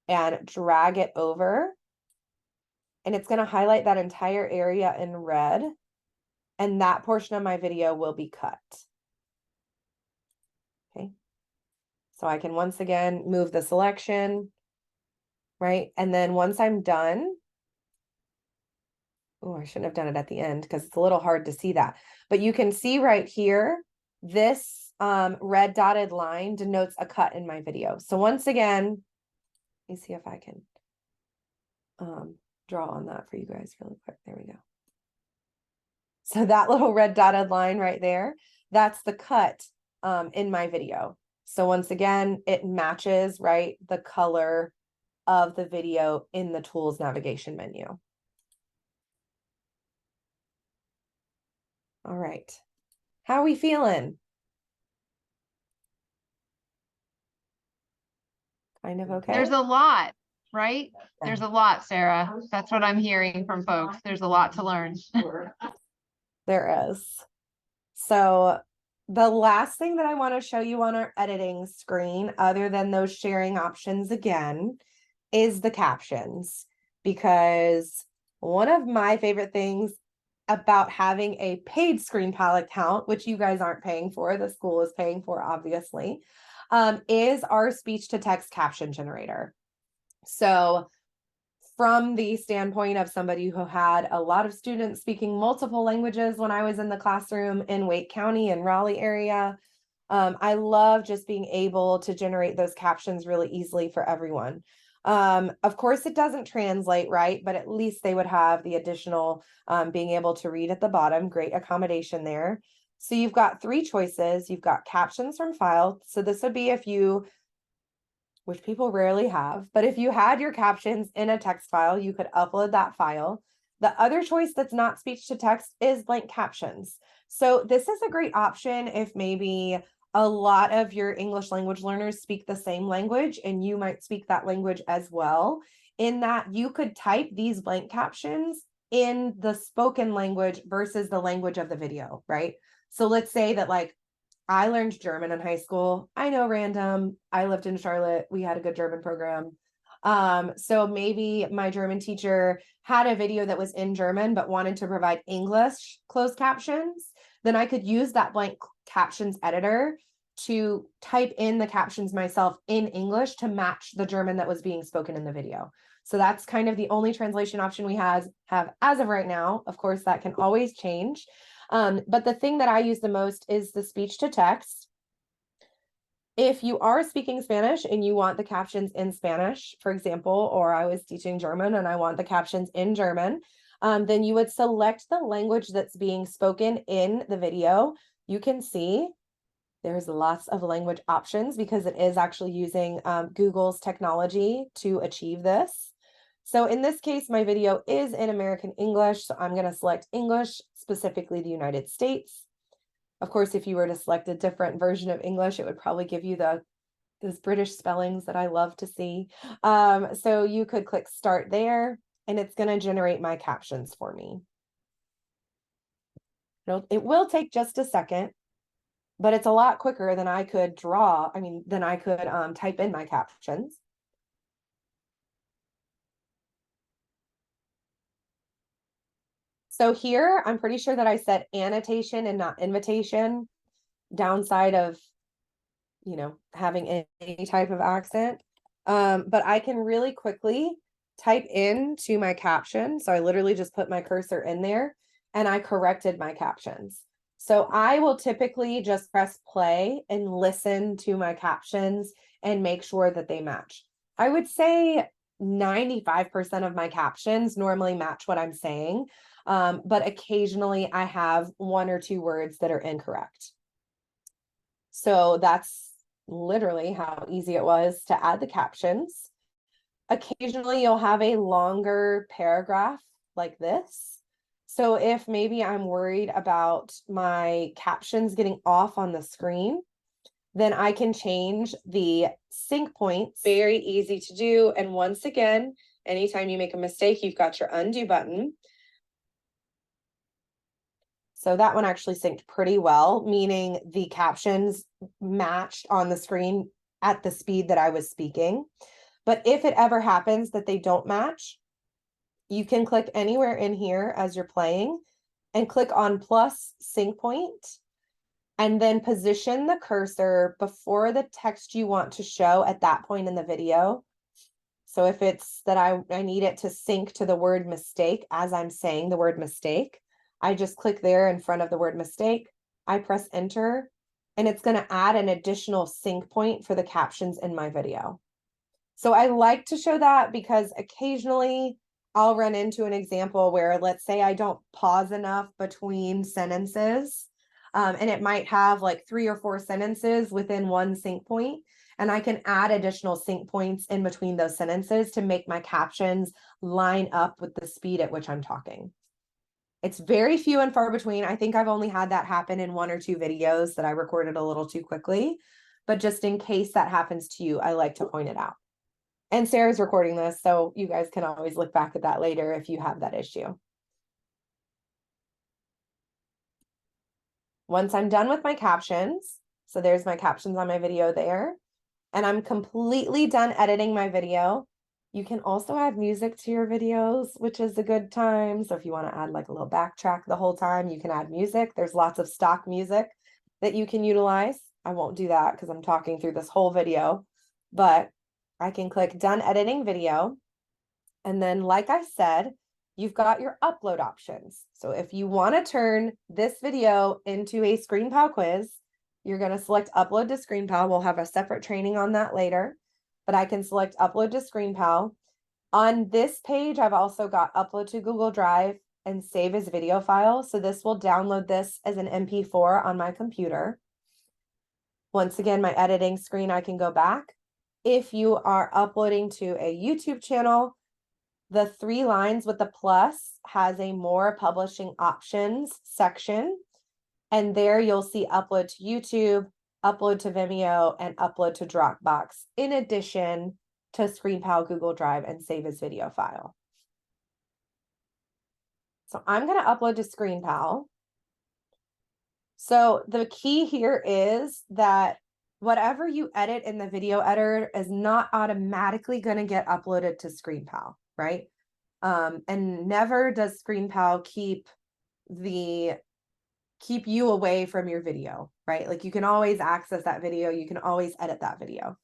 and drag it over. And it's going to highlight that entire area in red. And that portion of my video will be cut. Okay. So I can once again move the selection, right? And then once I'm done, oh, I shouldn't have done it at the end because it's a little hard to see that. But you can see right here, this red dotted line denotes a cut in my video. So once again, let me see if I can draw on that for you guys really quick. There we go. So that little red dotted line right there, that's the cut in my video. So once again, it matches, right, the color of the video in the tools navigation menu. All right. How are we feeling? Kind of okay? There's a lot, right? There's a lot, Sarah. That's what I'm hearing from folks. There's a lot to learn. There is. So the last thing that I want to show you on our editing screen, other than those sharing options again, is the captions. Because one of my favorite things about having a paid ScreenPal account, which you guys aren't paying for, the school is paying for, obviously, is our speech to text caption generator. So from the standpoint of somebody who had a lot of students speaking multiple languages when I was in the classroom in Wake County and Raleigh area, I love just being able to generate those captions really easily for everyone. Of course, it doesn't translate, right? But at least they would have the additional being able to read at the bottom. Great accommodation there. So you've got three choices. You've got captions from file. So this would be if you, which people rarely have, but if you had your captions in a text file, you could upload that file. The other choice that's not speech to text is blank captions. So this is a great option if maybe a lot of your English language learners speak the same language and you might speak that language as well, in that you could type these blank captions in the spoken language versus the language of the video, right? So let's say that like I learned German in high school. I know random. I lived in Charlotte. We had a good German program. So maybe my German teacher had a video that was in German, but wanted to provide English closed captions. Then I could use that blank captions editor to type in the captions myself in English to match the German that was being spoken in the video. So that's kind of the only translation option we have as of right now. Of course, that can always change. But the thing that I use the most is the speech to text. If you are speaking Spanish and you want the captions in Spanish, for example, or I was teaching German and I want the captions in German, then you would select the language that's being spoken in the video. You can see there's lots of language options because it is actually using Google's technology to achieve this. So in this case, my video is in American English, so I'm going to select English, specifically the United States. Of course, if you were to select a different version of English, it would probably give you those British spellings that I love to see. So you could click start there, and it's going to generate my captions for me. It will take just a second, but it's a lot quicker than I could than I could type in my captions. So here, I'm pretty sure that I said annotation and not invitation. Downside of, having any type of accent. But I can really quickly type into my caption. So I literally just put my cursor in there and I corrected my captions. So I will typically just press play and listen to my captions and make sure that they match. I would say 95% of my captions normally match what I'm saying. But occasionally I have one or two words that are incorrect. So that's literally how easy it was to add the captions. Occasionally you'll have a longer paragraph like this. So if maybe I'm worried about my captions getting off on the screen, then I can change the sync points. Very easy to do. And once again, anytime you make a mistake, you've got your undo button. So that one actually synced pretty well, meaning the captions matched on the screen at the speed that I was speaking. But if it ever happens that they don't match, you can click anywhere in here as you're playing and click on plus sync point, and then position the cursor before the text you want to show at that point in the video. So if it's that I need it to sync to the word mistake as I'm saying the word mistake, I just click there in front of the word mistake. I press enter, and it's going to add an additional sync point for the captions in my video. So I like to show that because occasionally I'll run into an example where, let's say I don't pause enough between sentences, and it might have like 3 or 4 sentences within one sync point, and I can add additional sync points in between those sentences to make my captions line up with the speed at which I'm talking. It's very few and far between. I think I've only had that happen in 1 or 2 videos that I recorded a little too quickly, but just in case that happens to you, I like to point it out. And Sarah's recording this, so you guys can always look back at that later if you have that issue. Once I'm done with my captions, so there's my captions on my video there, and I'm completely done editing my video. You can also add music to your videos, which is a good time. So if you want to add like a little backtrack the whole time, you can add music. There's lots of stock music that you can utilize. I won't do that because I'm talking through this whole video, but I can click done editing video. And then, like I said, you've got your upload options. So if you want to turn this video into a ScreenPal quiz, you're going to select upload to ScreenPal. We'll have a separate training on that later, but I can select upload to ScreenPal. On this page, I've also got upload to Google Drive and save as video file. So this will download this as an MP4 on my computer. Once again, my editing screen, I can go back. If you are uploading to a YouTube channel, the 3 lines with the plus has a more publishing options section. And there you'll see upload to YouTube, upload to Vimeo, and upload to Dropbox, in addition to ScreenPal, Google Drive, and save as video file. So I'm going to upload to ScreenPal. So the key here is that whatever you edit in the video editor is not automatically going to get uploaded to ScreenPal, right? And never does ScreenPal keep you away from your video, right? Like you can always access that video. You can always edit that video.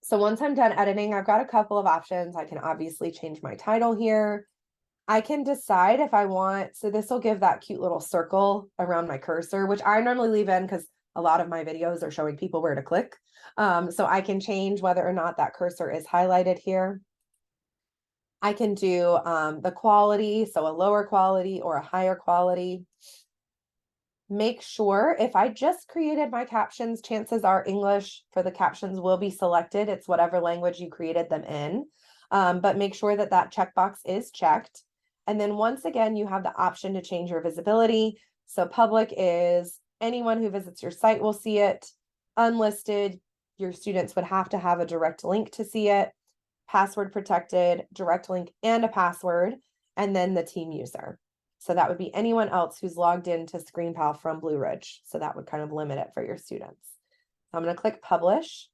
So once I'm done editing, I've got a couple of options. I can obviously change my title here. I can decide if I want, so this will give that cute little circle around my cursor, which I normally leave in because a lot of my videos are showing people where to click. So I can change whether or not that cursor is highlighted here. I can do the quality, so a lower quality or a higher quality. Make sure if I just created my captions, chances are English for the captions will be selected. It's whatever language you created them in. But make sure that that checkbox is checked. And then once again, you have the option to change your visibility. So public is anyone who visits your site will see it. Unlisted, your students would have to have a direct link to see it. Password protected, direct link and a password, and then the team user. So that would be anyone else who's logged into ScreenPal from Blue Ridge. So that would kind of limit it for your students. I'm going to click publish.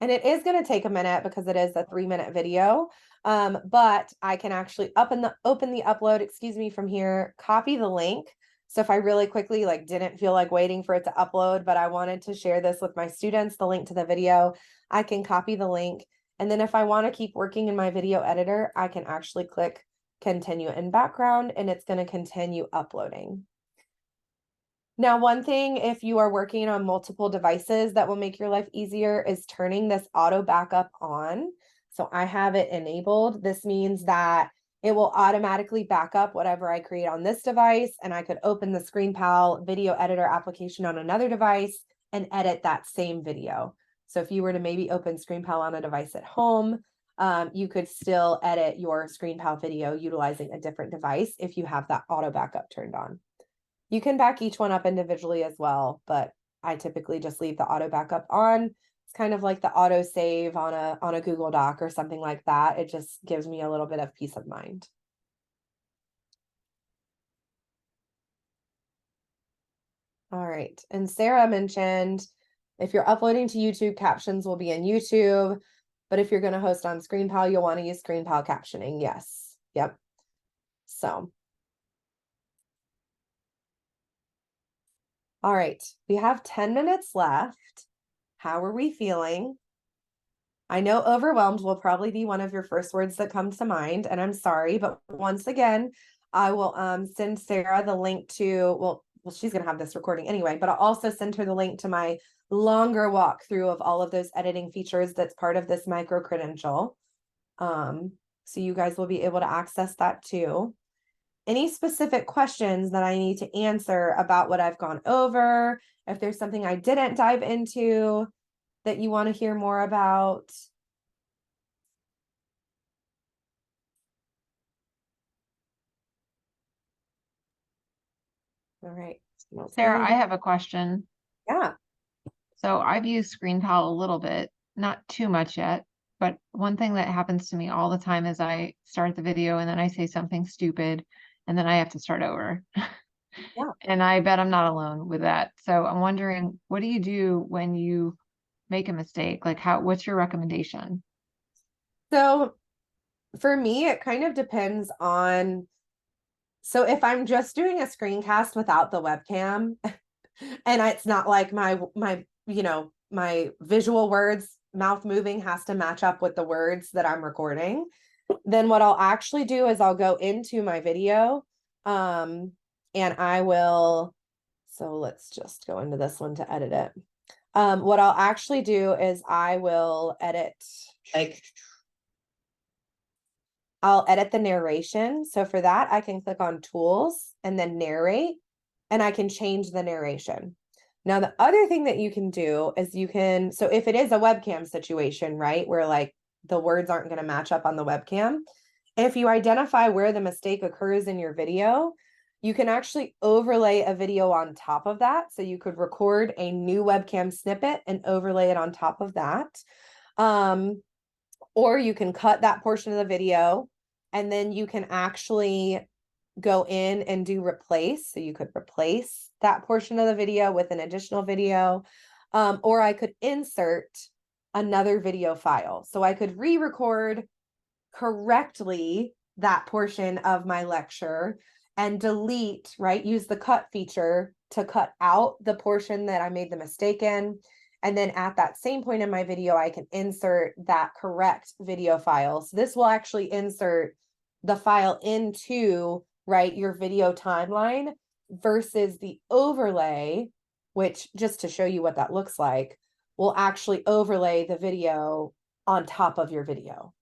And it is going to take a minute because it is a 3-minute video. But I can actually open the upload, from here, copy the link. So if I really quickly didn't feel like waiting for it to upload, but I wanted to share this with my students, the link to the video, I can copy the link. And then if I want to keep working in my video editor, I can actually click continue in background and it's going to continue uploading. Now, one thing, if you are working on multiple devices that will make your life easier is turning this auto backup on. So I have it enabled. This means that it will automatically back up whatever I create on this device, and I could open the ScreenPal video editor application on another device and edit that same video. So if you were to maybe open ScreenPal on a device at home, you could still edit your ScreenPal video utilizing a different device if you have that auto backup turned on. You can back each one up individually as well, but I typically just leave the auto backup on. It's kind of like the auto save on a Google Doc or something like that. It just gives me a little bit of peace of mind. All right. And Sarah mentioned if you're uploading to YouTube, captions will be in YouTube. But if you're going to host on ScreenPal, you'll want to use ScreenPal captioning. Yes. Yep. So. All right. We have 10 minutes left. How are we feeling? I know overwhelmed will probably be one of your first words that come to mind, and I'm sorry, but once again, I will send Sarah the link to, well, she's gonna have this recording anyway, but I'll also send her the link to my longer walkthrough of all of those editing features that's part of this micro credential. So you guys will be able to access that too. Any specific questions that I need to answer about what I've gone over, if there's something I didn't dive into that you want to hear more about. All right. Sarah, I have a question. Yeah. So I've used ScreenPal a little bit, not too much yet, but one thing that happens to me all the time is I start the video and then I say something stupid and then I have to start over. Yeah. And I bet I'm not alone with that. So I'm wondering, what do you do when you make a mistake? Like what's your recommendation? So for me, it kind of depends on, so if I'm just doing a screencast without the webcam and it's not like my visual words, mouth moving has to match up with the words that I'm recording, then what I'll actually do is I'll go into my video, and I will, so let's just go into this one to edit it. What I'll actually do is I will edit, I'll edit the narration. So for that, I can click on tools and then narrate, and I can change the narration. Now, the other thing that you can do is you can, so if it is a webcam situation, right, where like the words aren't going to match up on the webcam, if you identify where the mistake occurs in your video, you can actually overlay a video on top of that. So you could record a new webcam snippet and overlay it on top of that. Or you can cut that portion of the video and then you can actually go in and do replace. So you could replace that portion of the video with an additional video. Or I could insert another video file. So I could re-record correctly that portion of my lecture and delete, right? Use the cut feature to cut out the portion that I made the mistake in. And then at that same point in my video, I can insert that correct video file. So this will actually insert the file into, right, your video timeline versus the overlay, which, just to show you what that looks like, will actually overlay the video on top of your video.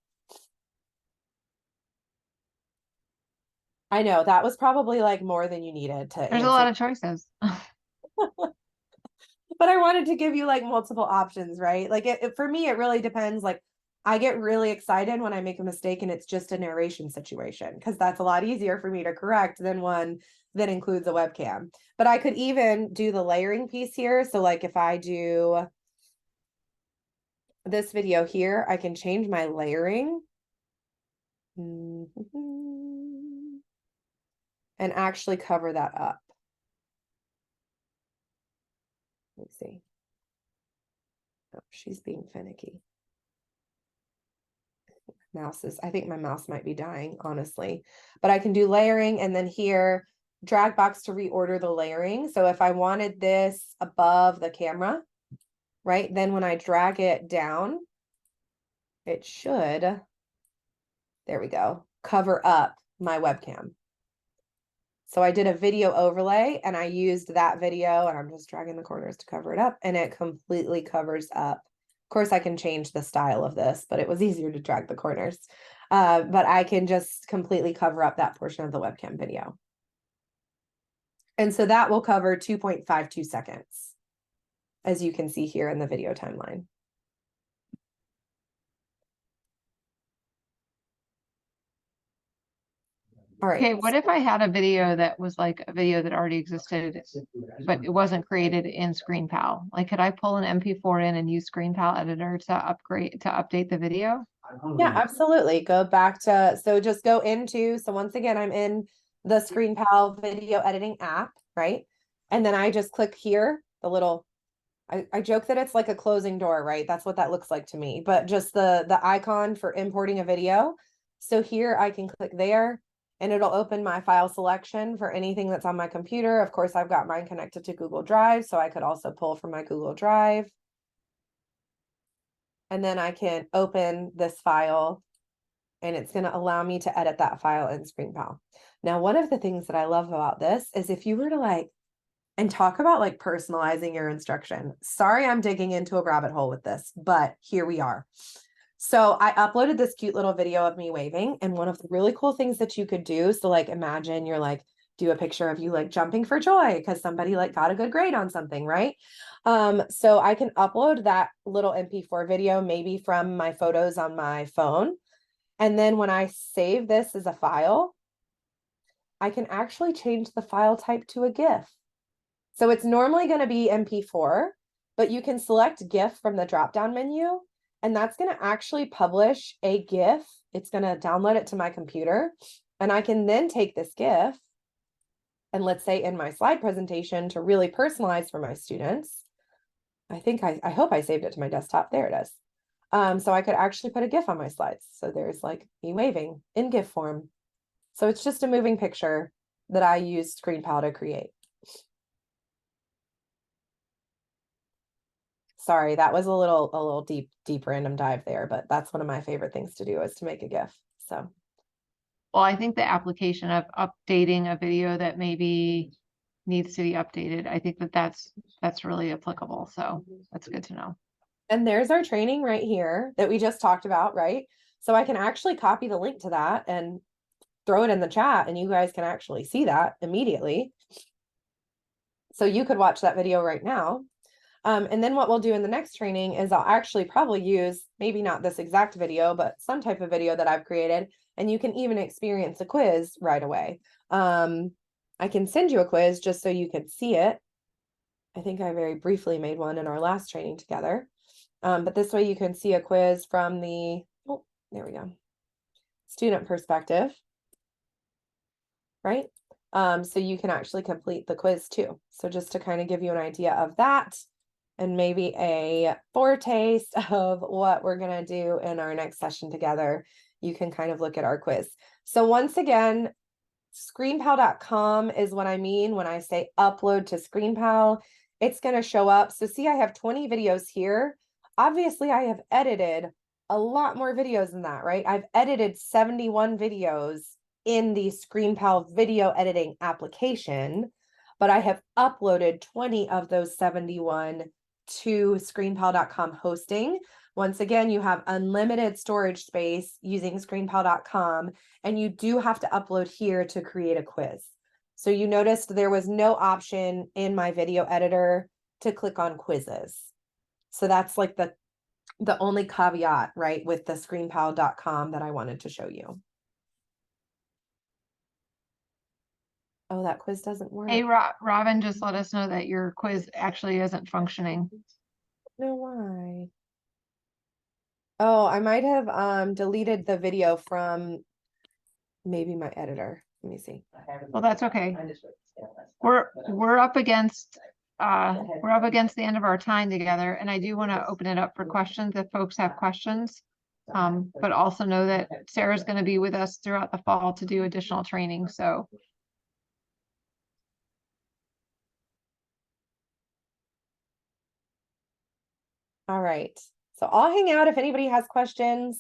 I know that was probably like more than you needed to There's answer. a lot of choices. But I wanted to give you like multiple options, right? Like for me, it really depends. Like I get really excited when I make a mistake and it's just a narration situation, because that's a lot easier for me to correct than one that includes a webcam. But I could even do the layering piece here. So like if I do this video here, I can change my layering. And actually cover that up. Let's see. Oh, she's being finicky. I think my mouse might be dying, honestly. But I can do layering and then here, drag box to reorder the layering. So if I wanted this above the camera, right, then when I drag it down, it should, there we go, cover up my webcam. So I did a video overlay and I used that video and I'm just dragging the corners to cover it up and it completely covers up. Of course, I can change the style of this, but it was easier to drag the corners. But I can just completely cover up that portion of the webcam video. And so that will cover 2.52 seconds, as you can see here in the video timeline. All right. Okay, what if I had a video that was like a video that already existed, but it wasn't created in ScreenPal? Like, could I pull an MP4 in and use ScreenPal editor to update the video? Yeah, absolutely. Go back to, so just go into, so once again, I'm in the ScreenPal video editing app, right? And then I just click here, the little, I joke that it's like a closing door, right? That's what that looks like to me, but just the icon for importing a video. So here I can click there and it'll open my file selection for anything that's on my computer. Of course, I've got mine connected to Google Drive, so I could also pull from my Google Drive. and then I can open this file, and it's going to allow me to edit that file in ScreenPal. Now, one of the things that I love about this is if you were to like, and talk about like personalizing your instruction. Sorry, I'm digging into a rabbit hole with this, but here we are. So I uploaded this cute little video of me waving, and one of the really cool things that you could do, so like imagine you're like, do a picture of you like jumping for joy because somebody like got a good grade on something, right? So I can upload that little MP4 video maybe from my photos on my phone. And then when I save this as a file, I can actually change the file type to a GIF. So it's normally going to be MP4, but you can select GIF from the drop-down menu, and that's going to actually publish a GIF. It's going to download it to my computer, and I can then take this GIF, and let's say in my slide presentation to really personalize for my students, I hope I saved it to my desktop. There it is. So I could actually put a GIF on my slides. So there's like me waving in GIF form. So it's just a moving picture that I used ScreenPal to create. Sorry, that was a little deep random dive there, but that's one of my favorite things to do is to make a GIF. So, Well, I think the application of updating a video that maybe needs to be updated, I think that that's really applicable. So that's good to know. and there's our training right here that we just talked about, right? So I can actually copy the link to that and throw it in the chat, and you guys can actually see that immediately. So you could watch that video right now. And then what we'll do in the next training is I'll actually probably use maybe not this exact video, but some type of video that I've created, and you can even experience a quiz right away. I can send you a quiz just so you can see it. I think I very briefly made one in our last training together. But this way you can see a quiz from the, oh, there we go, student perspective, right? So you can actually complete the quiz too. So just to kind of give you an idea of that, and maybe a foretaste of what we're going to do in our next session together, you can kind of look at our quiz. So once again, ScreenPal.com is what I mean when I say upload to ScreenPal. It's going to show up. So see, I have 20 videos here. Obviously, I have edited a lot more videos than that, right? I've edited 71 videos in the ScreenPal video editing application, but I have uploaded 20 of those 71 to ScreenPal.com hosting. Once again, you have unlimited storage space using ScreenPal.com, and you do have to upload here to create a quiz. So you noticed there was no option in my video editor to click on quizzes. So that's like the only caveat, right, with the ScreenPal.com that I wanted to show you. Oh, that quiz doesn't work. Hey, Robin just let us know that your quiz actually isn't functioning. No, why? Oh, I might have deleted the video from maybe my editor. Let me see. Well, that's okay. We're up against the end of our time together, and I do want to open it up for questions if folks have questions. But also know that Sarah's going to be with us throughout the fall to do additional training. So All right. So I'll hang out if anybody has questions.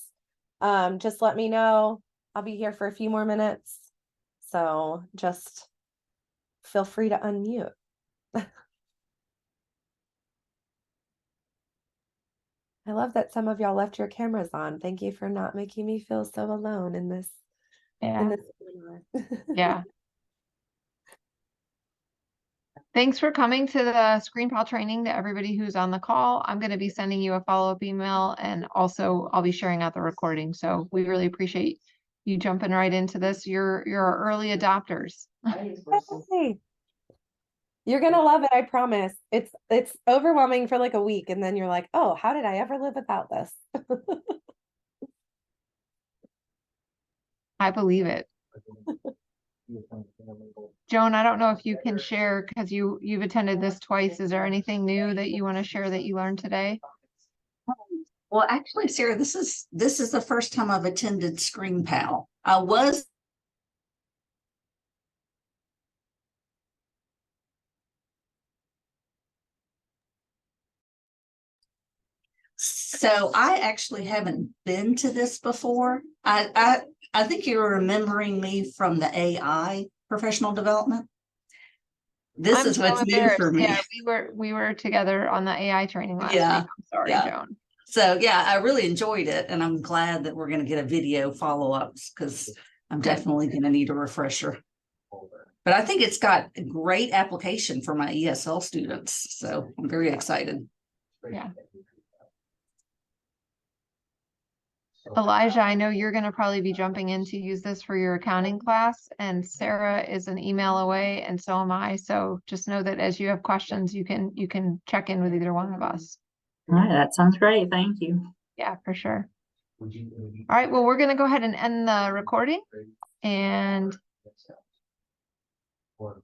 Just let me know. I'll be here for a few more minutes. So just feel free to unmute. I love that some of y'all left your cameras on. Thank you for not making me feel so alone in this. yeah, In this webinar. yeah. Thanks for coming to the ScreenPal training to everybody who's on the call. I'm going to be sending you a follow-up email, and also I'll be sharing out the recording. So we really appreciate you jumping right into this. You're our early adopters. Hey, you're gonna love it, I promise. It's overwhelming for like a week, and then you're like, oh, how did I ever live without this? I believe it. Joan, I don't know if you can share because you've attended this twice. Is there anything new that you want to share that you learned today? Well, actually, Sarah, this is the first time I've attended ScreenPal. I was So I actually haven't been to this before. I think you're remembering me from the AI professional development. This I'm is so what's new embarrassed. for me. Yeah, we were together on the AI training last Yeah, week. I'm sorry, yeah. Joan. So yeah, I really enjoyed it, and I'm glad that we're going to get a video follow-ups because I'm definitely going to need a refresher. But I think it's got a great application for my ESL students, so I'm very excited. Yeah. Elijah, I know you're going to probably be jumping in to use this for your accounting class, and Sarah is an email away, and so am I. So just know that as you have questions, you can check in with either one of us. All right, that sounds great. Thank you. Yeah, for sure. All right, well, we're going to go ahead and end the recording, and